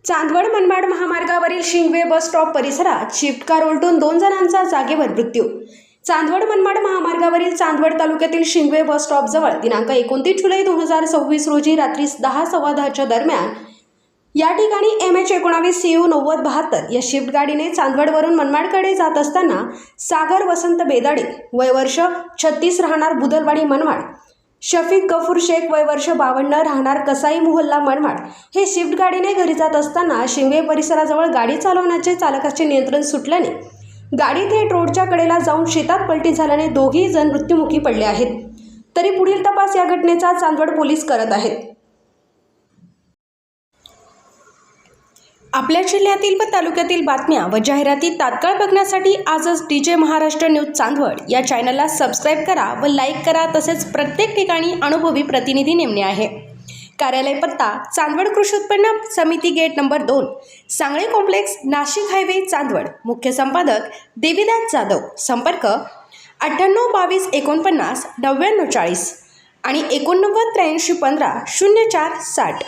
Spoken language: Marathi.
चांदवड मनमाड महामार्गावरील शिंगवे बस स्टॉप परिसरात शिफ्ट कार उलटून 2 जणांचा जागेवर मृत्यू. चांदवड मनमाड महामार्गावरील चांदवड तालुक्यातील शिंगवे बस स्टॉप जवळ दिनांक 29 जुलै 2026 रोजी रात्री 10:15 दरम्यान या ठिकाणी MH19 CU 9072 या शिफ्ट गाडीने चांदवडवरून मनमाडकडे जात असताना सागर वसंत बेदाडे वय वर्ष 36 राहणार बुदलवाडी मनमाड, शफीक गफूर शेख वय वर्ष 52 राहणार कसाई मोहल्ला मनमाड हे शिफ्ट गाडीने घरी जात असताना शिंगवे परिसराजवळ गाडी चालवण्याचे चालकाचे नियंत्रण सुटल्याने गाडी थेट रोडच्या कडेला जाऊन शेतात पलटी झाल्याने दोघेही जण मृत्युमुखी पडले आहेत. तरी पुढील तपास या घटनेचा चांदवड पोलीस करत आहेत. आपल्या जिल्ह्यातील व तालुक्यातील बातम्या व जाहिराती तात्काळ बघण्यासाठी आजच DJ महाराष्ट्र न्यूज चांदवड या चॅनलला सबस्क्राईब करा व लाईक करा. तसेच प्रत्येक ठिकाणी अनुभवी प्रतिनिधी नेमणे आहे. कार्यालय पत्ता चांदवड कृषी उत्पन्न समिती gate number 2, Sangle complex, Nashik highway, Chandwad. मुख्य संपादक देवीदास जाधव. संपर्क 98 22 49 99 40 आणि 89 83 15 04 60.